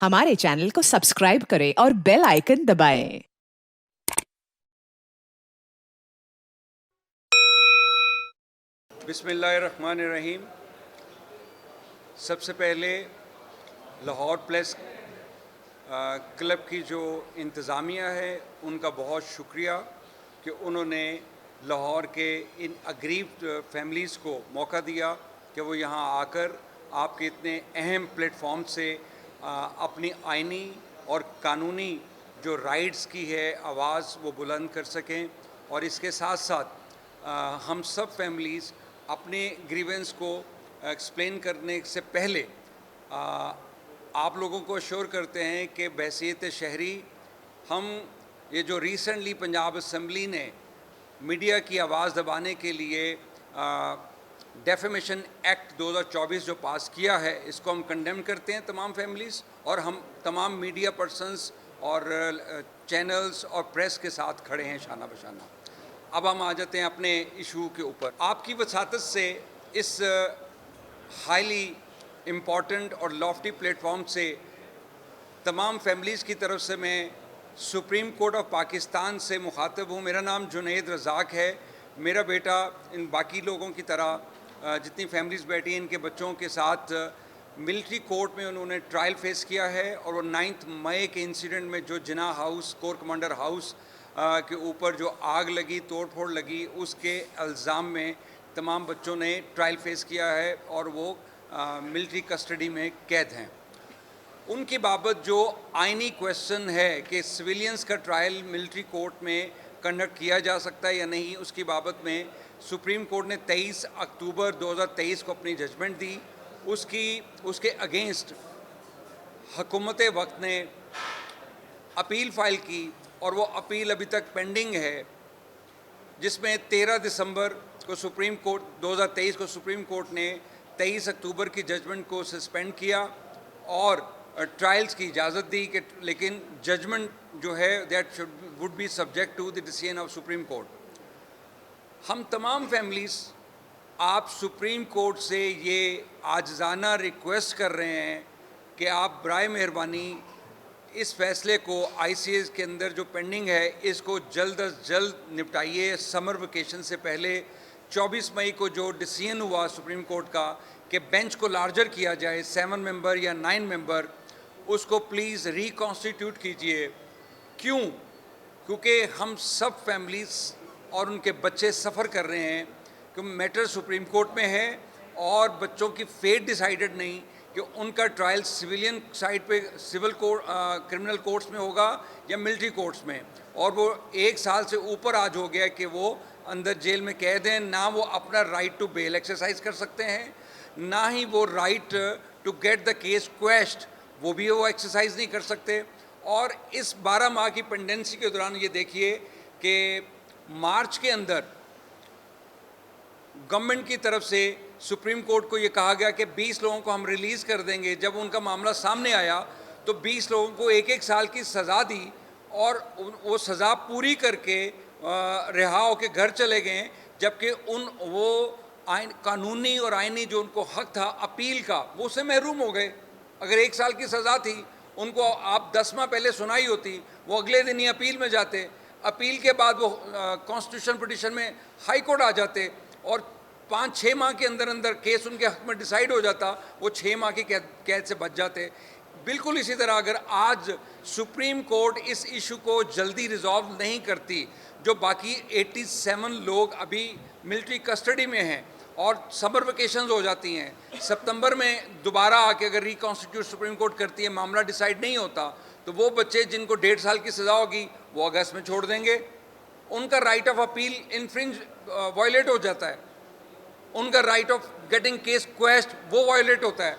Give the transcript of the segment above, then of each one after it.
हमारे चैनल को सब्सक्राइब करें और बेल आइकन दबाएं। बिस्मिल्लाहिर्रहमानिर्रहीम। सबसे पहले लाहौर प्रेस क्लब की जो इंतज़ामिया है उनका बहुत शुक्रिया कि उन्होंने लाहौर के इन अग्रीव्ड फैमिलीज़ को मौका दिया कि वो यहाँ आकर आपके इतने अहम प्लेटफॉर्म से अपनी आइनी और कानूनी जो राइट्स की है आवाज़ वो बुलंद कर सकें। और इसके साथ साथ हम सब फैमिलीज़ अपने ग्रीवेंस को एक्सप्लेन करने से पहले आप लोगों को अश्योर करते हैं कि बहैसियत शहरी हम ये जो रिसेंटली पंजाब असम्बली ने मीडिया की आवाज़ दबाने के लिए डेफेमेशन एक्ट 2024 जो पास किया है, इसको हम कंडेम करते हैं तमाम फैमिलीज़, और हम तमाम मीडिया पर्सनस और चैनल्स और प्रेस के साथ खड़े हैं शाना बशाना। अब हम आ जाते हैं अपने इशू के ऊपर। आपकी वसातत से इस हाईली इम्पॉर्टेंट और लॉफ्टी प्लेटफॉर्म से तमाम फैमिलीज़ की तरफ से मैं सुप्रीम कोर्ट ऑफ पाकिस्तान से मुखातब हूँ। मेरा नाम जुनैद रज़ाक है। मेरा बेटा इन बाकी लोगों की तरह जितनी फैमिलीज़ बैठी हैं इनके बच्चों के साथ मिलिट्री कोर्ट में उन्होंने ट्रायल फेस किया है, और वो 9 मई के इंसिडेंट में जो जिना हाउस कोर कमांडर हाउस के ऊपर जो आग लगी, तोड़ फोड़ लगी, उसके इल्ज़ाम में तमाम बच्चों ने ट्रायल फेस किया है और वो मिलिट्री कस्टडी में कैद हैं। उनकी बाबत जो आइनी क्वेश्चन है कि सिविलियंस का ट्रायल मिलिट्री कोर्ट में कंडक्ट किया जा सकता है या नहीं, उसकी बाबत में सुप्रीम कोर्ट ने 23 अक्टूबर 2023 को अपनी जजमेंट दी। उसके अगेंस्ट हुकूमत वक्त ने अपील फ़ाइल की और वो अपील अभी तक पेंडिंग है, जिसमें 13 दिसंबर को सुप्रीम कोर्ट 2023 को सुप्रीम कोर्ट ने 23 अक्टूबर की जजमेंट को सस्पेंड किया और ट्रायल्स की इजाज़त दी कि लेकिन जजमेंट जो है that would be subject to the decision of Supreme Court. हम तमाम फैमिलीज़ आप सुप्रीम कोर्ट से ये आजिज़ाना रिक्वेस्ट कर रहे हैं कि आप बराए मेहरबानी इस फैसले को ICS के अंदर जो पेंडिंग है इसको जल्द अज जल्द निपटाइए। समर वेकेशन से पहले 24 मई को जो डिसीजन हुआ सुप्रीम कोर्ट का कि बेंच को लार्जर किया जाए 7 मेंबर या 9 मेंबर, उसको प्लीज़ रिकॉन्स्टिट्यूट कीजिए। क्यों? क्योंकि हम सब फैमिलीज़ और उनके बच्चे सफ़र कर रहे हैं कि मैटर सुप्रीम कोर्ट में है और बच्चों की फेट डिसाइडेड नहीं कि उनका ट्रायल सिविलियन साइड पे सिविल कोर्ट क्रिमिनल कोर्ट्स में होगा या मिलिट्री कोर्ट्स में, और वो 1 साल से ऊपर आज हो गया कि वो अंदर जेल में कैद हैं। ना वो अपना राइट टू बेल एक्सरसाइज कर सकते हैं, ना ही वो right to get the case quashed वो भी वो एक्सरसाइज नहीं कर सकते। और इस 12 माह की पेंडेंसी के दौरान ये देखिए कि मार्च के अंदर गवर्नमेंट की तरफ से सुप्रीम कोर्ट को ये कहा गया कि 20 लोगों को हम रिलीज़ कर देंगे। जब उनका मामला सामने आया तो 20 लोगों को 1-1 साल की सज़ा दी और वो सज़ा पूरी करके रिहा होकर घर चले गए, जबकि वो कानूनी और आइनी जो उनको हक था अपील का वो उससे महरूम हो गए। अगर 1 साल की सज़ा थी, उनको आप 10 माह पहले सुनाई होती, वो अगले दिन ही अपील में जाते, अपील के बाद वो कॉन्स्टिट्यूशन पिटीशन में हाई कोर्ट आ जाते और 5-6 माह के अंदर अंदर केस उनके हक में डिसाइड हो जाता, वो 6 माह की कैद से बच जाते। बिल्कुल इसी तरह अगर आज सुप्रीम कोर्ट इस इशू को जल्दी रिजॉल्व नहीं करती, जो बाकी 87 लोग अभी मिलिट्री कस्टडी में हैं और समर वेकेशंस हो जाती हैं, सितंबर में दोबारा आके अगर रिकॉन्स्टिट्यूट सुप्रीम कोर्ट करती है, मामला डिसाइड नहीं होता, तो वो बच्चे जिनको 1.5 साल की सज़ा होगी वो अगस्त में छोड़ देंगे। उनका right of appeal infringe violate हो जाता है, उनका right of getting case quashed वो वायलेट होता है।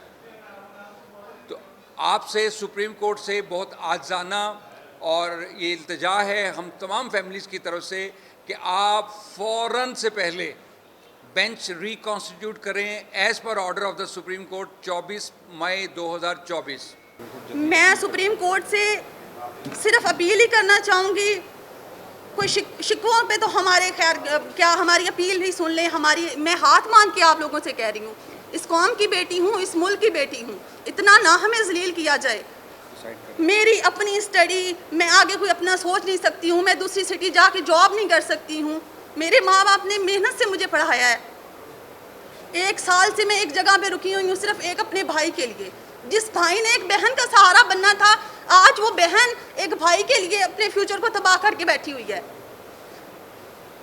तो आपसे सुप्रीम कोर्ट से बहुत आजाना और ये इल्तिजा है हम तमाम फैमिलीज़ की तरफ से कि आप फ़ौरन से पहले बेंच रिकॉन्स्टिट्यूट करें as per order of the supreme court 24 मई 2024। मैं सुप्रीम कोर्ट से सिर्फ अपील ही करना चाहूँगी, कोई शिकवों पे तो हमारे खैर क्या हमारी अपील ही सुन लें। मैं हाथ मांग के आप लोगों से कह रही हूँ, इस कौम की बेटी हूँ, इस मुल्क की बेटी हूँ, इतना ना हमें जलील किया जाए। डिसाइड करें। मेरी अपनी स्टडी, मैं आगे कोई अपना सोच नहीं सकती हूँ, मैं दूसरी सिटी जाके जॉब नहीं कर सकती हूँ। मेरे माँ बाप ने मेहनत से मुझे पढ़ाया है। 1 साल से मैं एक जगह पे रुकी हुई हूँ सिर्फ एक अपने भाई के लिए। जिस भाई ने एक बहन का सहारा बनना था, आज वो बहन एक भाई के लिए अपने फ्यूचर को तबाह करके बैठी हुई है।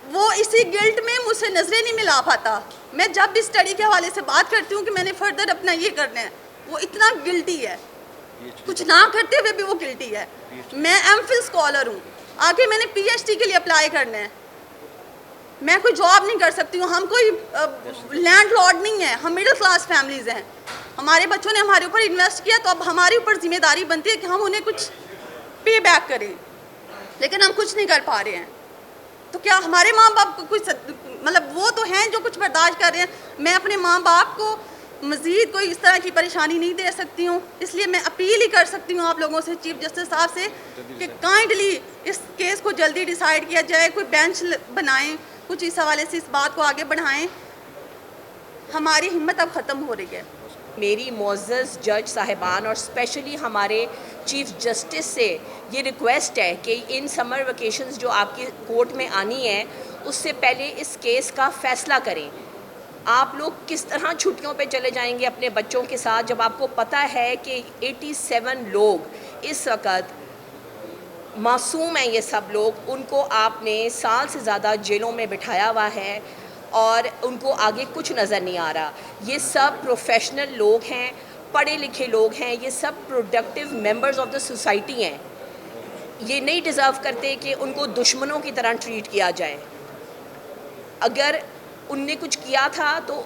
वो इसी गिल्ट में मुझसे नजरें नहीं मिला पाता। मैं जब भी स्टडी के हवाले से बात करती हूँ कि मैंने फर्दर अपना ये करना है, वो इतना गिल्टी है, कुछ ना करते हुए भी वो गिल्टी है। मैं एमफिल स्कॉलर हूँ, आगे मैंने पीएचडी के लिए अप्लाई करना है। मैं कोई जॉब नहीं कर सकती हूँ, हम कोई लैंडलॉर्ड नहीं है, हम मिडिल क्लास फैमिलीज़ हैं। हमारे बच्चों ने हमारे ऊपर इन्वेस्ट किया तो अब हमारे ऊपर जिम्मेदारी बनती है कि हम उन्हें कुछ पे बैक करें, लेकिन हम कुछ नहीं कर पा रहे हैं। तो क्या हमारे माँ बाप को कुछ, मतलब वो तो हैं जो कुछ बर्दाश्त कर रहे हैं, मैं अपने माँ बाप को मज़ीद कोई इस तरह की परेशानी नहीं दे सकती हूँ। इसलिए मैं अपील ही कर सकती हूँ आप लोगों से, चीफ जस्टिस साहब से, कि काइंडली इस केस को जल्दी डिसाइड किया जाए, कोई बेंच बनाएं, कुछ इस हवाले से इस बात को आगे बढ़ाएं। हमारी हिम्मत अब ख़त्म हो रही है। मेरी मोअज़्ज़ज़ जज साहिबान और स्पेशली हमारे चीफ जस्टिस से ये रिक्वेस्ट है कि इन समर वेकेशंस जो आपकी कोर्ट में आनी है, उससे पहले इस केस का फ़ैसला करें। आप लोग किस तरह छुट्टियों पे चले जाएंगे अपने बच्चों के साथ, जब आपको पता है कि 87 लोग इस वक्त मासूम हैं, ये सब लोग, उनको आपने साल से ज़्यादा जेलों में बिठाया हुआ है और उनको आगे कुछ नज़र नहीं आ रहा। ये सब प्रोफेशनल लोग हैं, पढ़े लिखे लोग हैं, ये सब productive members of the society हैं। ये नहीं डिज़र्व करते कि उनको दुश्मनों की तरह ट्रीट किया जाए। अगर उनने कुछ किया था तो,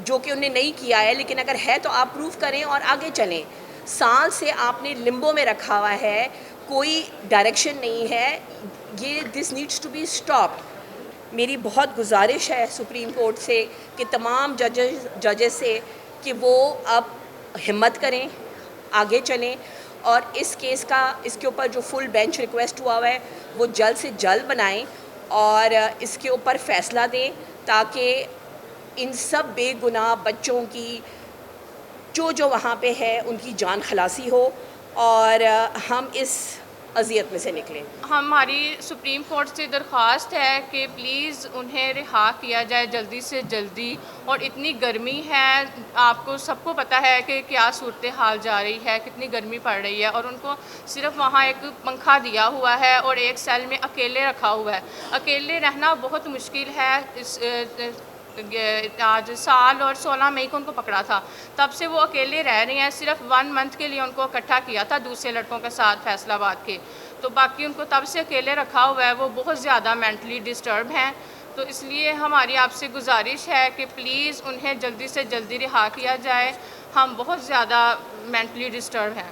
जो कि उन्हें नहीं किया है, लेकिन अगर है तो आप प्रूव करें और आगे चलें। साल से आपने लिम्बो में रखा हुआ है, कोई डायरेक्शन नहीं है, ये this needs to be stopped. मेरी बहुत गुजारिश है सुप्रीम कोर्ट से कि तमाम जजेस से कि वो अब हिम्मत करें, आगे चलें और इस केस का, इसके ऊपर जो फुल बेंच रिक्वेस्ट हुआ है वो जल्द से जल्द बनाएं और इसके ऊपर फ़ैसला दें, ताकि इन सब बेगुनाह बच्चों की जो वहाँ पे है उनकी जान खलासी हो और हम इस अज़ियत में से निकलें। हमारी सुप्रीम कोर्ट से दरख्वास्त है कि प्लीज़ उन्हें रिहा किया जाए जल्दी से जल्दी। और इतनी गर्मी है, आपको सबको पता है कि क्या सूरत हाल जा रही है, कितनी गर्मी पड़ रही है, और उनको सिर्फ वहाँ एक पंखा दिया हुआ है और एक सेल में अकेले रखा हुआ है। अकेले रहना बहुत मुश्किल है। इस आज साल और 16 मई को उनको पकड़ा था, तब से वो अकेले रह रहे हैं। सिर्फ 1 मंथ के लिए उनको इकट्ठा किया था दूसरे लड़कों के साथ फैसलाबाद के, तो बाकी उनको तब से अकेले रखा हुआ है। वो बहुत ज़्यादा मेंटली डिस्टर्ब हैं। तो इसलिए हमारी आपसे गुजारिश है कि प्लीज़ उन्हें जल्दी से जल्दी रिहा किया जाए। हम बहुत ज़्यादा मेंटली डिस्टर्ब हैं।